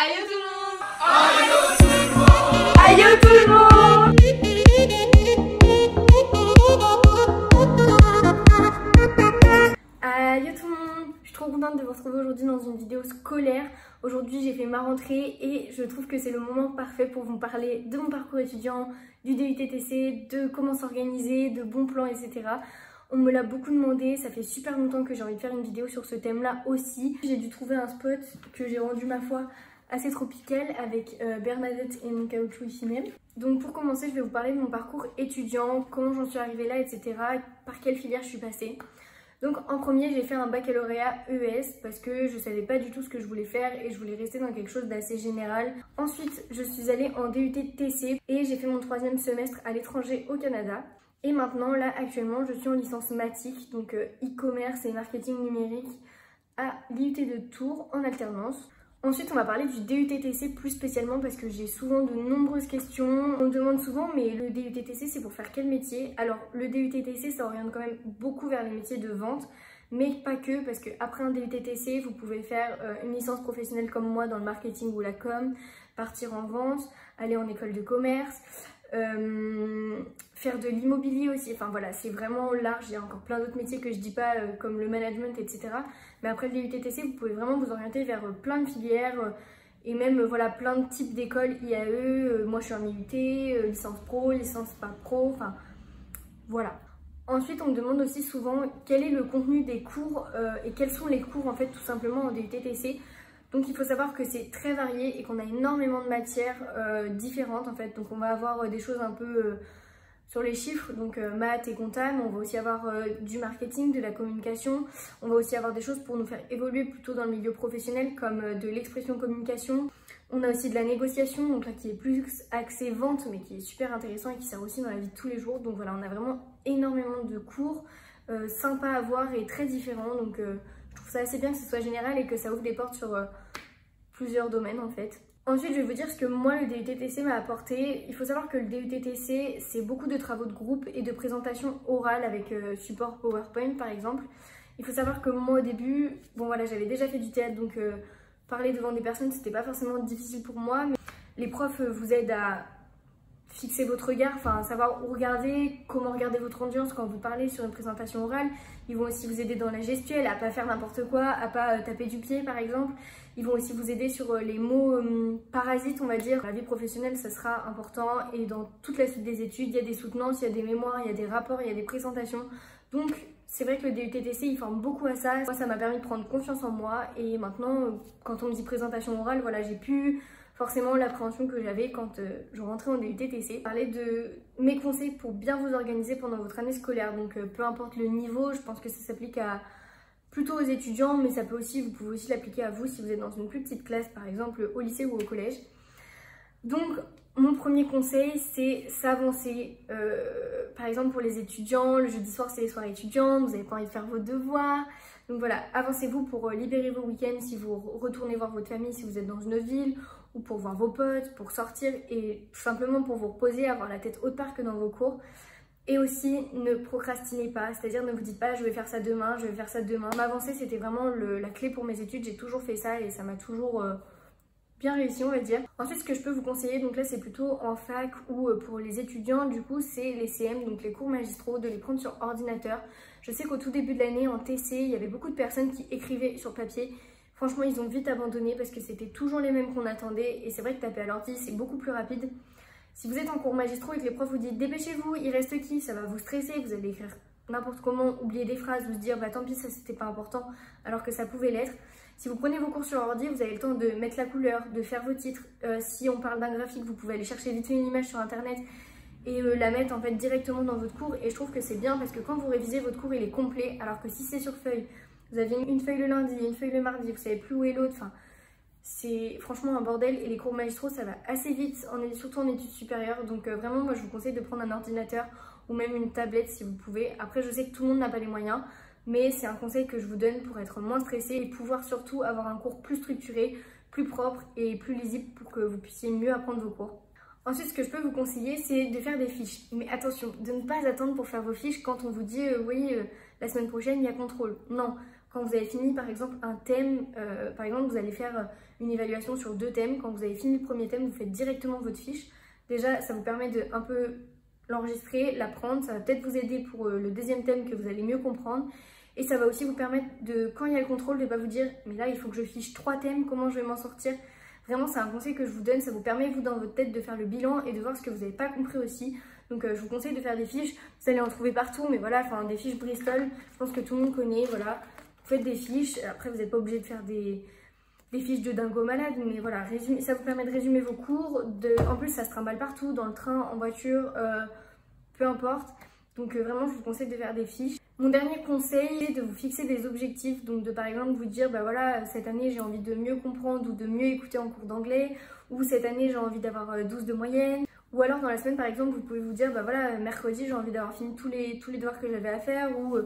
Aïe tout le monde! Aïe tout le monde! Aïe tout le monde! Je suis trop contente de vous retrouver aujourd'hui dans une vidéo scolaire. Aujourd'hui j'ai fait ma rentrée et je trouve que c'est le moment parfait pour vous parler de mon parcours étudiant, du DUT-TT, de comment s'organiser, de bons plans, etc. On me l'a beaucoup demandé, ça fait super longtemps que j'ai envie de faire une vidéo sur ce thème-là aussi. J'ai dû trouver un spot que j'ai rendu ma foi assez tropical avec Bernadette et mon caoutchouc ici même. Donc pour commencer, je vais vous parler de mon parcours étudiant, comment j'en suis arrivée là, etc. Par quelle filière je suis passée. Donc en premier, j'ai fait un baccalauréat ES parce que je savais pas du tout ce que je voulais faire et je voulais rester dans quelque chose d'assez général. Ensuite, je suis allée en DUT-TC et j'ai fait mon 3e semestre à l'étranger au Canada. Et maintenant, là, actuellement, je suis en licence Matic, donc e-commerce et marketing numérique à l'IUT de Tours en alternance. Ensuite, on va parler du DUT-TC plus spécialement parce que j'ai souvent de nombreuses questions. On me demande souvent, mais le DUT-TC, c'est pour faire quel métier? Alors, le DUT-TC, ça oriente quand même beaucoup vers les métiers de vente, mais pas que, parce qu'après un DUT-TC, vous pouvez faire une licence professionnelle comme moi dans le marketing ou la com, partir en vente, aller en école de commerce, faire de l'immobilier aussi, enfin voilà, c'est vraiment large. Il y a encore plein d'autres métiers que je dis pas comme le management, etc. Mais après le DUT-TC, vous pouvez vraiment vous orienter vers plein de filières et même voilà plein de types d'écoles IAE. Moi je suis en IUT, licence pro, licence pas pro, enfin voilà. Ensuite on me demande aussi souvent quel est le contenu des cours et quels sont les cours en fait tout simplement en DUT-TC. Donc il faut savoir que c'est très varié et qu'on a énormément de matières différentes en fait. Donc on va avoir des choses un peu sur les chiffres, donc maths et compta, mais on va aussi avoir du marketing, de la communication. On va aussi avoir des choses pour nous faire évoluer plutôt dans le milieu professionnel comme de l'expression communication. On a aussi de la négociation, donc là qui est plus axé vente mais qui est super intéressant et qui sert aussi dans la vie de tous les jours. Donc voilà, on a vraiment énormément de cours sympas à voir et très différents. Donc je trouve ça assez bien que ce soit général et que ça ouvre des portes sur plusieurs domaines en fait. Ensuite, je vais vous dire ce que moi le DUT-TC m'a apporté. Il faut savoir que le DUT-TC, c'est beaucoup de travaux de groupe et de présentations orales avec support PowerPoint par exemple. Il faut savoir que moi au début, bon voilà, j'avais déjà fait du théâtre, donc parler devant des personnes, c'était pas forcément difficile pour moi. Mais les profs vous aident à fixer votre regard, enfin savoir où regarder, comment regarder votre audience quand vous parlez sur une présentation orale. Ils vont aussi vous aider dans la gestuelle, à pas faire n'importe quoi, à pas taper du pied par exemple. Ils vont aussi vous aider sur les mots parasites, on va dire. La vie professionnelle, ça sera important et dans toute la suite des études, il y a des soutenances, il y a des mémoires, il y a des rapports, il y a des présentations. Donc c'est vrai que le DUT-TC, il forme beaucoup à ça. Moi, ça m'a permis de prendre confiance en moi et maintenant, quand on me dit présentation orale, voilà, j'ai pu forcément l'appréhension que j'avais quand je rentrais en DUT-TC. Parler de mes conseils pour bien vous organiser pendant votre année scolaire. Donc peu importe le niveau, je pense que ça s'applique à plutôt aux étudiants, mais ça peut aussi, vous pouvez aussi l'appliquer à vous si vous êtes dans une plus petite classe, par exemple au lycée ou au collège. Donc mon premier conseil, c'est s'avancer. Par exemple pour les étudiants, le jeudi soir c'est les soirées étudiantes, vous n'avez pas envie de faire vos devoirs. Donc voilà, avancez-vous pour libérer vos week-ends si vous retournez voir votre famille, si vous êtes dans une autre ville, ou pour voir vos potes, pour sortir et tout simplement pour vous reposer, avoir la tête autre part que dans vos cours. Et aussi, ne procrastinez pas, c'est-à-dire ne vous dites pas je vais faire ça demain, je vais faire ça demain. M'avancer, c'était vraiment la clé pour mes études, j'ai toujours fait ça et ça m'a toujours bien réussi, on va dire. Ensuite, ce que je peux vous conseiller, donc là c'est plutôt en fac ou pour les étudiants, du coup c'est les CM, donc les cours magistraux, de les prendre sur ordinateur. Je sais qu'au tout début de l'année en TC, il y avait beaucoup de personnes qui écrivaient sur papier. Franchement, ils ont vite abandonné parce que c'était toujours les mêmes qu'on attendait et c'est vrai que taper à l'ordi, c'est beaucoup plus rapide. Si vous êtes en cours magistraux et que les profs vous disent dépêchez-vous, il reste qui, ça va vous stresser, vous allez écrire n'importe comment, oublier des phrases, vous se dire bah tant pis, ça c'était pas important alors que ça pouvait l'être. Si vous prenez vos cours sur ordi, vous avez le temps de mettre la couleur, de faire vos titres. Si on parle d'un graphique, vous pouvez aller chercher vite fait une image sur internet et la mettre en fait directement dans votre cours. Et je trouve que c'est bien parce que quand vous révisez, votre cours il est complet, alors que si c'est sur feuille, vous avez une feuille le lundi, une feuille le mardi, vous savez plus où est l'autre, enfin c'est franchement un bordel. Et les cours magistraux ça va assez vite, surtout en études supérieures. Donc vraiment moi je vous conseille de prendre un ordinateur ou même une tablette si vous pouvez. Après je sais que tout le monde n'a pas les moyens, mais c'est un conseil que je vous donne pour être moins stressé et pouvoir surtout avoir un cours plus structuré, plus propre et plus lisible pour que vous puissiez mieux apprendre vos cours. Ensuite, ce que je peux vous conseiller, c'est de faire des fiches. Mais attention, de ne pas attendre pour faire vos fiches quand on vous dit oui, la semaine prochaine, il y a contrôle. Non, quand vous avez fini par exemple un thème, par exemple vous allez faire une évaluation sur 2 thèmes, quand vous avez fini le premier thème, vous faites directement votre fiche. Déjà ça vous permet de un peu l'enregistrer, l'apprendre, ça va peut-être vous aider pour le deuxième thème que vous allez mieux comprendre. Et ça va aussi vous permettre de, quand il y a le contrôle, de ne pas vous dire mais là il faut que je fiche 3 thèmes, comment je vais m'en sortir. Vraiment c'est un conseil que je vous donne, ça vous permet vous dans votre tête de faire le bilan et de voir ce que vous n'avez pas compris aussi. Donc je vous conseille de faire des fiches, vous allez en trouver partout, mais voilà, enfin des fiches Bristol, je pense que tout le monde connaît, voilà. Vous faites des fiches, après vous n'êtes pas obligé de faire des fiches de dingo malade, mais voilà, ça vous permet de résumer vos cours, en plus ça se trimballe partout, dans le train, en voiture, peu importe. Donc vraiment je vous conseille de faire des fiches. Mon dernier conseil c'est de vous fixer des objectifs, donc de par exemple vous dire bah voilà cette année j'ai envie de mieux comprendre ou de mieux écouter en cours d'anglais, ou cette année j'ai envie d'avoir 12 de moyenne, ou alors dans la semaine par exemple vous pouvez vous dire bah voilà mercredi j'ai envie d'avoir fini tous les devoirs que j'avais à faire, ou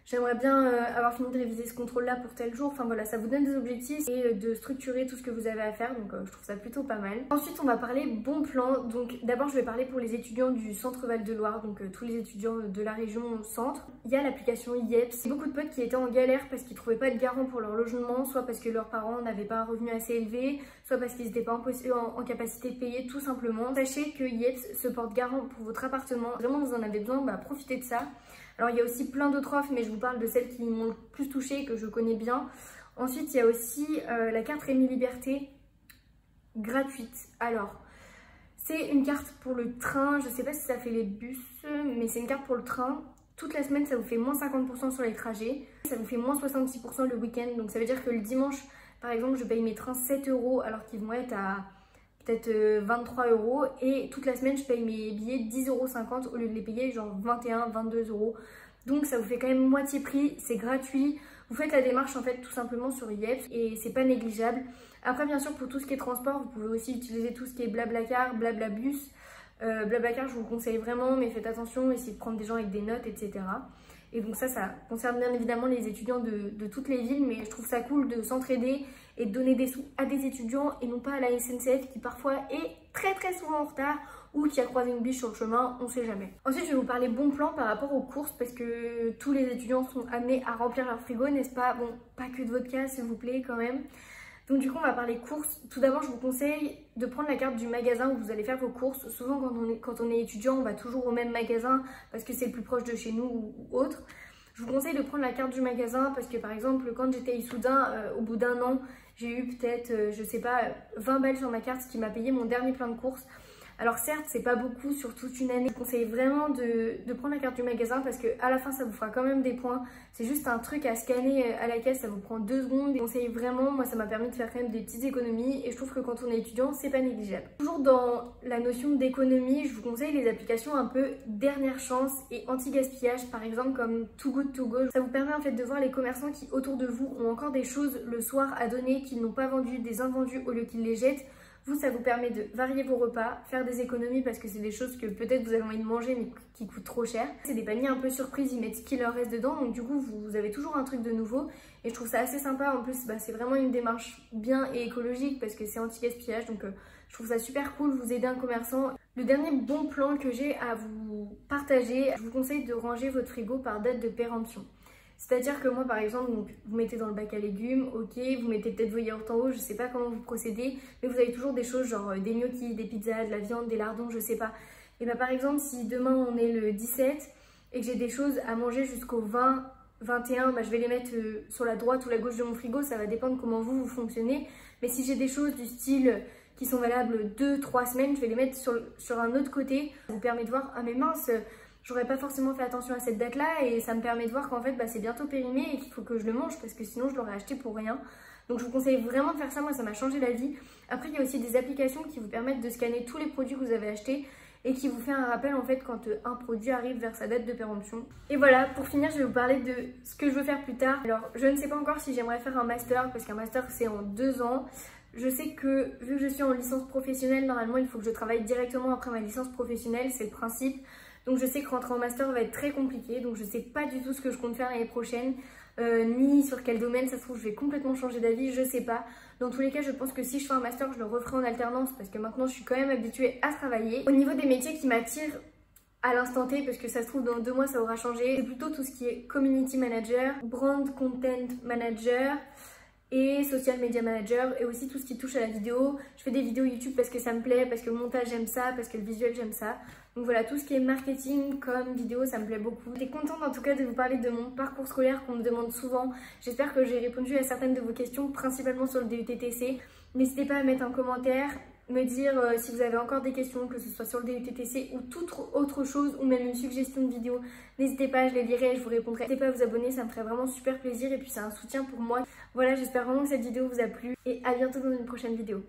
j'aimerais bien avoir fini de réviser ce contrôle-là pour tel jour. Enfin voilà, ça vous donne des objectifs et de structurer tout ce que vous avez à faire. Donc je trouve ça plutôt pas mal. Ensuite, on va parler bon plan. Donc d'abord, je vais parler pour les étudiants du centre Val-de-Loire. Donc tous les étudiants de la région centre. Il y a l'application IEPS. Beaucoup de potes qui étaient en galère parce qu'ils trouvaient pas de garant pour leur logement. Soit parce que leurs parents n'avaient pas un revenu assez élevé. Soit parce qu'ils n'étaient pas en capacité de payer tout simplement. Sachez que IEPS se porte garant pour votre appartement. Vraiment, vous en avez besoin, bah, profitez de ça. Alors il y a aussi plein d'autres offres, mais je vous parle de celles qui m'ont le plus touchée, que je connais bien. Ensuite, il y a aussi la carte Rémi Liberté gratuite. Alors, c'est une carte pour le train, je ne sais pas si ça fait les bus, mais c'est une carte pour le train. Toute la semaine, ça vous fait moins 50% sur les trajets. Ça vous fait moins 66% le week-end. Donc ça veut dire que le dimanche, par exemple, je paye mes trains 7 € alors qu'ils vont être à peut-être 23 €, et toute la semaine je paye mes billets 10,50 € au lieu de les payer genre 21-22 €. Donc ça vous fait quand même moitié prix, c'est gratuit. Vous faites la démarche en fait tout simplement sur IEPS et c'est pas négligeable. Après bien sûr pour tout ce qui est transport, vous pouvez aussi utiliser tout ce qui est Blablacar, Blablabus. Blablacar je vous le conseille vraiment, mais faites attention, essayez de prendre des gens avec des notes, etc. Et donc ça concerne bien évidemment les étudiants de toutes les villes, mais je trouve ça cool de s'entraider et de donner des sous à des étudiants et non pas à la SNCF qui parfois est très souvent en retard ou qui a croisé une biche sur le chemin, on sait jamais. Ensuite je vais vous parler bon plan par rapport aux courses parce que tous les étudiants sont amenés à remplir leur frigo, n'est-ce pas? Bon, pas que de vodka s'il vous plaît quand même. Donc du coup on va parler courses. Tout d'abord je vous conseille de prendre la carte du magasin où vous allez faire vos courses. Souvent quand on est étudiant on va toujours au même magasin parce que c'est le plus proche de chez nous ou autre. Je vous conseille de prendre la carte du magasin parce que par exemple quand j'étais à Issoudun, au bout d'un an j'ai eu peut-être je sais pas 20 balles sur ma carte, ce qui m'a payé mon dernier plein de courses. Alors certes c'est pas beaucoup sur toute une année, je vous conseille vraiment de prendre la carte du magasin parce que à la fin ça vous fera quand même des points. C'est juste un truc à scanner à la caisse, ça vous prend 2 secondes. Je vous conseille vraiment, moi ça m'a permis de faire quand même des petites économies et je trouve que quand on est étudiant c'est pas négligeable. Toujours dans la notion d'économie, je vous conseille les applications un peu dernière chance et anti-gaspillage, par exemple comme Too Good To Go. Ça vous permet en fait de voir les commerçants qui autour de vous ont encore des choses le soir à donner qu'ils n'ont pas vendues, des invendus au lieu qu'ils les jettent. Vous, ça vous permet de varier vos repas, faire des économies parce que c'est des choses que peut-être vous avez envie de manger mais qui coûtent trop cher. C'est des paniers un peu surprises, ils mettent ce qui leur reste dedans, donc du coup vous avez toujours un truc de nouveau et je trouve ça assez sympa. En plus c'est vraiment une démarche bien et écologique parce que c'est anti-gaspillage, donc je trouve ça super cool, vous aider un commerçant. Le dernier bon plan que j'ai à vous partager, je vous conseille de ranger votre frigo par date de péremption. C'est-à-dire que moi par exemple, donc, vous mettez dans le bac à légumes, ok, vous mettez peut-être vos yaourts en haut, je sais pas comment vous procédez, mais vous avez toujours des choses genre des gnocchis, des pizzas, de la viande, des lardons, je sais pas. Et bah par exemple, si demain on est le 17 et que j'ai des choses à manger jusqu'au 20, 21, bah je vais les mettre sur la droite ou la gauche de mon frigo, ça va dépendre comment vous fonctionnez. Mais si j'ai des choses du style qui sont valables 2-3 semaines, je vais les mettre sur un autre côté. Ça vous permet de voir, ah mais mince, j'aurais pas forcément fait attention à cette date là et ça me permet de voir qu'en fait c'est bientôt périmé et qu'il faut que je le mange parce que sinon je l'aurais acheté pour rien. Donc je vous conseille vraiment de faire ça, moi ça m'a changé la vie. Après il y a aussi des applications qui vous permettent de scanner tous les produits que vous avez achetés et qui vous fait un rappel en fait quand un produit arrive vers sa date de péremption. Et voilà, pour finir je vais vous parler de ce que je veux faire plus tard. Alors je ne sais pas encore si j'aimerais faire un master parce qu'un master c'est en 2 ans. Je sais que vu que je suis en licence professionnelle, normalement il faut que je travaille directement après ma licence professionnelle, c'est le principe. Donc je sais que rentrer en master va être très compliqué, donc je sais pas du tout ce que je compte faire l'année prochaine, ni sur quel domaine. Ça se trouve je vais complètement changer d'avis, je sais pas. Dans tous les cas je pense que si je fais un master je le referai en alternance parce que maintenant je suis quand même habituée à travailler. Au niveau des métiers qui m'attirent, à l'instant T parce que ça se trouve dans 2 mois ça aura changé. C'est plutôt tout ce qui est community manager, brand content manager et social media manager, et aussi tout ce qui touche à la vidéo. Je fais des vidéos YouTube parce que ça me plaît, parce que le montage j'aime ça, parce que le visuel j'aime ça. Donc voilà, tout ce qui est marketing comme vidéo, ça me plaît beaucoup. J'étais contente en tout cas de vous parler de mon parcours scolaire qu'on me demande souvent. J'espère que j'ai répondu à certaines de vos questions, principalement sur le DUT-TT. N'hésitez pas à mettre un commentaire, me dire si vous avez encore des questions, que ce soit sur le DUT-TT ou toute autre chose, ou même une suggestion de vidéo. N'hésitez pas, je les lirai et je vous répondrai. N'hésitez pas à vous abonner, ça me ferait vraiment super plaisir et puis c'est un soutien pour moi. Voilà, j'espère vraiment que cette vidéo vous a plu et à bientôt dans une prochaine vidéo.